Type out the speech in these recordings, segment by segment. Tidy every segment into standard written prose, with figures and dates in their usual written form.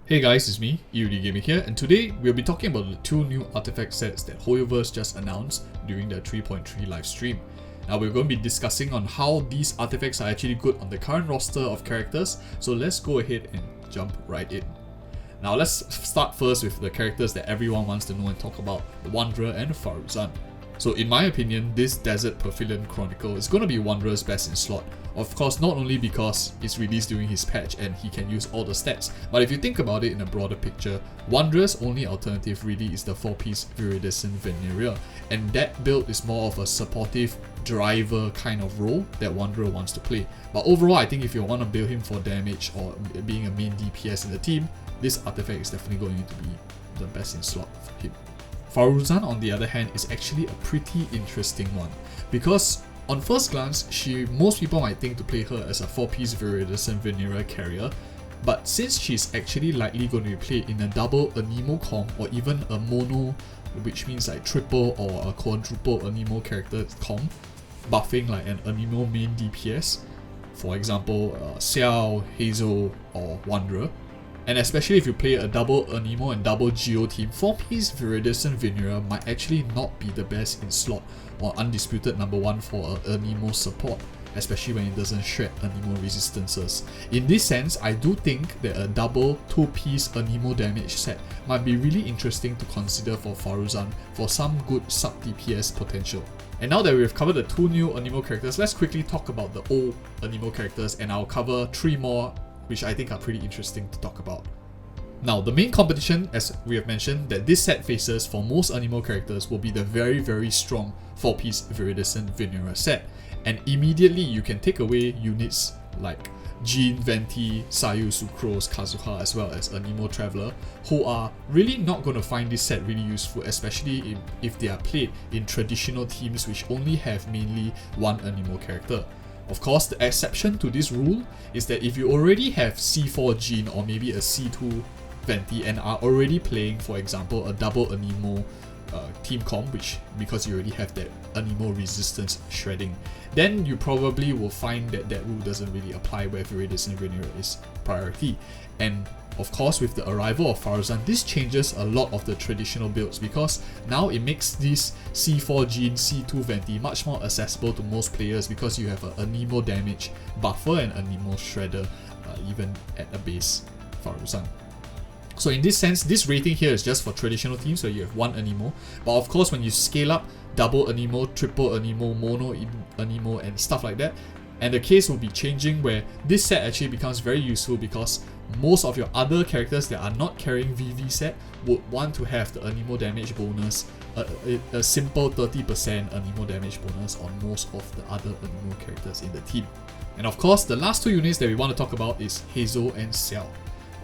Hey guys, it's me, EODGamer here, and today we'll be talking about the two new artifact sets that Hoyoverse just announced during the 3.3 live stream. Now we're going to be discussing on how these artifacts are actually good on the current roster of characters, so let's go ahead and jump right in. Now let's start first with the characters that everyone wants to know and talk about, the Wanderer and Faruzan. So in my opinion, this Desert Pavilion Chronicle is going to be Wanderer's best in slot. Of course, not only because it's released during his patch and he can use all the stats, but if you think about it in a broader picture, Wanderer's only alternative really is the 4-piece Viridescent Veneria, and that build is more of a supportive driver kind of role that Wanderer wants to play. But overall, I think if you want to build him for damage or being a main DPS in the team, this artifact is definitely going to be the best in slot for him. Faruzan, on the other hand, is actually a pretty interesting one, because on first glance, most people might think to play her as a 4-piece Viridescent Veneria carrier, but since she's actually likely going to be played in a double anemo comp or even a mono, which means like triple or a quadruple anemo character comp, buffing like an anemo main DPS, for example Xiao, Heizou or Wanderer, and especially if you play a double anemo and double geo team, 4-piece Viridescent Veneria might actually not be the best in slot or undisputed number 1 for a anemo support, especially when it doesn't shred anemo resistances. In this sense, I do think that a double 2-piece anemo damage set might be really interesting to consider for Faruzan for some good sub DPS potential. And now that we've covered the two new anemo characters, let's quickly talk about the old anemo characters, and I'll cover 3 more which I think are pretty interesting to talk about. Now, the main competition, as we have mentioned, that this set faces for most anemo characters will be the very strong 4-piece Viridescent Veneria set, and immediately you can take away units like Jin, Venti, Sayu, Sucrose, Kazuha, as well as Anemo Traveler, who are really not going to find this set really useful, especially if they are played in traditional teams which only have mainly one anemo character. Of course, the exception to this rule is that if you already have C4 Jin or maybe a C2 Venti and are already playing, for example, a double anemo team comp, which because you already have that anemo resistance shredding, then you probably will find that that rule doesn't really apply where Viridescent Veneria is priority. And of course, with the arrival of Faruzan, this changes a lot of the traditional builds, because now it makes this C4 Jin, C2 Venti much more accessible to most players, because you have an anemo damage buffer and anemo shredder even at a base Faruzan. So in this sense, this rating here is just for traditional teams where you have one anemo, but of course when you scale up double anemo, triple anemo, mono anemo and stuff like that, and the case will be changing where this set actually becomes very useful, because most of your other characters that are not carrying VV set would want to have the anemo damage bonus, a simple 30% anemo damage bonus on most of the other anemo characters in the team. And of course, the last two units that we want to talk about is Heizou and Xiao.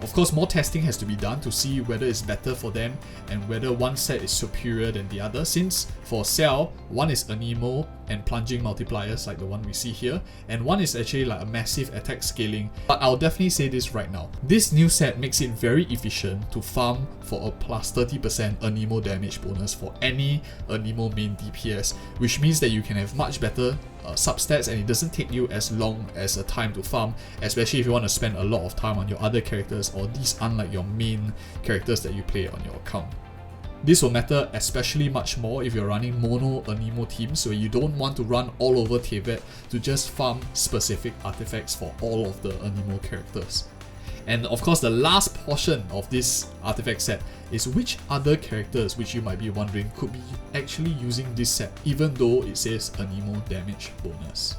Of course, more testing has to be done to see whether it's better for them and whether one set is superior than the other, since for Xiao, one is anemo and plunging multipliers like the one we see here, and one is actually like a massive attack scaling. But I'll definitely say this right now, this new set makes it very efficient to farm for a plus 30% anemo damage bonus for any anemo main DPS, which means that you can have much better substats, and it doesn't take you as long as a time to farm, especially if you want to spend a lot of time on your other characters, or these unlike your main characters that you play on your account. This will matter especially much more if you're running mono anemo teams where you don't want to run all over Tevet to just farm specific artifacts for all of the anemo characters. And of course, the last portion of this artifact set is which other characters, which you might be wondering, could be actually using this set even though it says anemo damage bonus.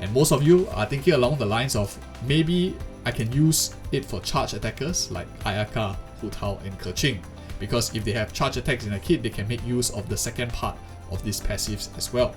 And most of you are thinking along the lines of, maybe I can use it for charge attackers like Ayaka, Hutao and Keqing, because if they have charge attacks in a kit, they can make use of the second part of these passives as well.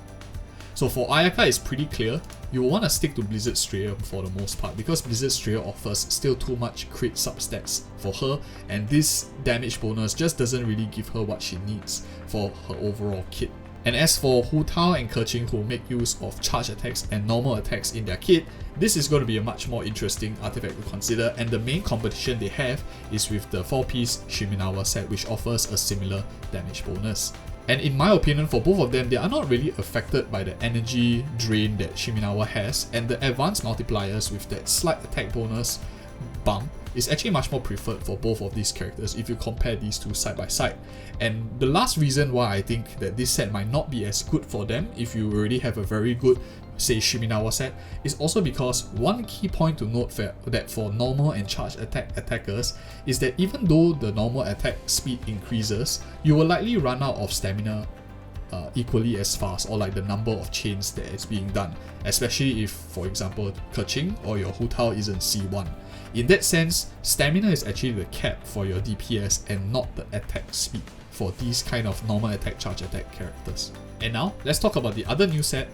So for Ayaka, it's pretty clear, you will want to stick to Blizzard Strayer for the most part, because Blizzard Strayer offers still too much crit substats for her, and this damage bonus just doesn't really give her what she needs for her overall kit. And as for Hutao and Keqing, who make use of charge attacks and normal attacks in their kit, this is going to be a much more interesting artifact to consider, and the main competition they have is with the 4-piece Shiminawa set, which offers a similar damage bonus. And in my opinion, for both of them, they are not really affected by the energy drain that Shiminawa has, and the advanced multipliers with that slight attack bonus bump is actually much more preferred for both of these characters if you compare these two side by side. And the last reason why I think that this set might not be as good for them if you already have a very good, say, Shiminawa set, is also because one key point to note that for normal and charge attackers is that even though the normal attack speed increases, you will likely run out of stamina equally as fast, or like the number of chains that is being done, especially if, for example, Keqing or your Hutao isn't C1. In that sense, stamina is actually the cap for your DPS and not the attack speed for these kind of normal attack, charge attack characters. And now, let's talk about the other new set,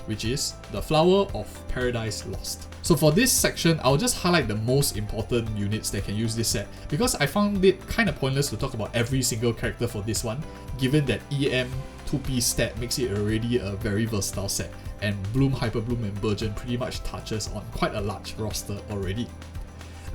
which is the Flower of Paradise Lost. So for this section, I'll just highlight the most important units that can use this set, because I found it kind of pointless to talk about every single character for this one, given that EM 2P stat makes it already a very versatile set, and Bloom, Hyperbloom and Burgeon pretty much touches on quite a large roster already.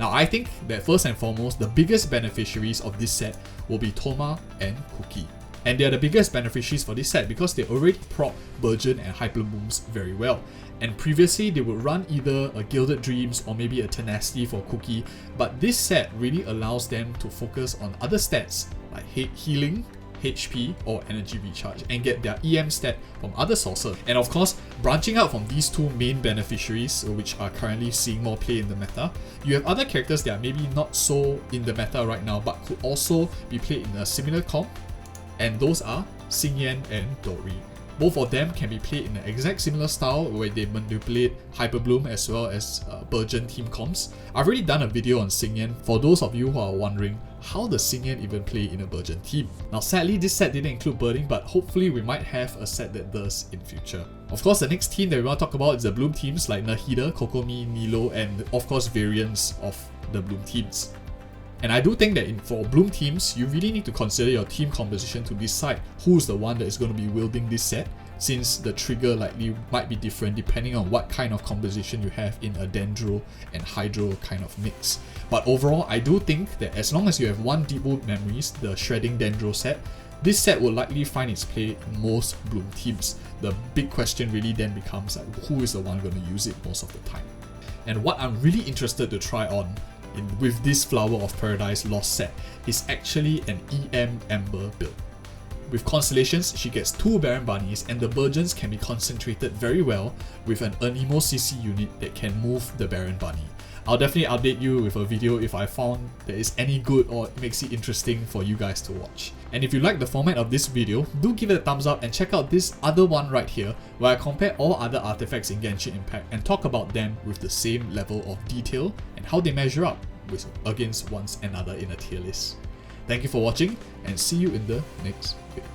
Now I think that first and foremost, the biggest beneficiaries of this set will be Thoma and Kuki. And they are the biggest beneficiaries for this set because they already prop Burgeon and Hyperblooms very well. And previously they would run either a Gilded Dreams or maybe a Tenacity for Kuki, but this set really allows them to focus on other stats like healing, HP or energy recharge, and get their EM stat from other sources. And of course, branching out from these two main beneficiaries, which are currently seeing more play in the meta, you have other characters that are maybe not so in the meta right now but could also be played in a similar comp, and those are Xingyan and Dori. Both of them can be played in an exact similar style where they manipulate Hyperbloom as well as Burgeon team comps. I've already done a video on Xingyan for those of you who are wondering how does Xingyan even play in a Burgeon team. Now sadly this set didn't include birding, but hopefully we might have a set that does in future. Of course, the next team that we want to talk about is the Bloom teams like Nahida, Kokomi, Nilo, and of course variants of the Bloom teams. And I do think that for Bloom teams, you really need to consider your team composition to decide who's the one that is going to be wielding this set, since the trigger likely might be different depending on what kind of composition you have in a Dendro and Hydro kind of mix. But overall, I do think that as long as you have one Deep Wood Memories, the Shredding Dendro set, this set will likely find its play in most Bloom teams. The big question really then becomes like, who is the one going to use it most of the time? And what I'm really interested to try on with this Flower of Paradise Lost set is actually an EM Ember build. With Constellations, she gets 2 Baron Bunnies, and the Burgeons can be concentrated very well with an anemo CC unit that can move the Baron Bunny. I'll definitely update you with a video if I found there is any good or makes it interesting for you guys to watch. And if you like the format of this video, do give it a thumbs up and check out this other one right here where I compare all other artifacts in Genshin Impact and talk about them with the same level of detail and how they measure up against one another in a tier list. Thank you for watching and see you in the next video.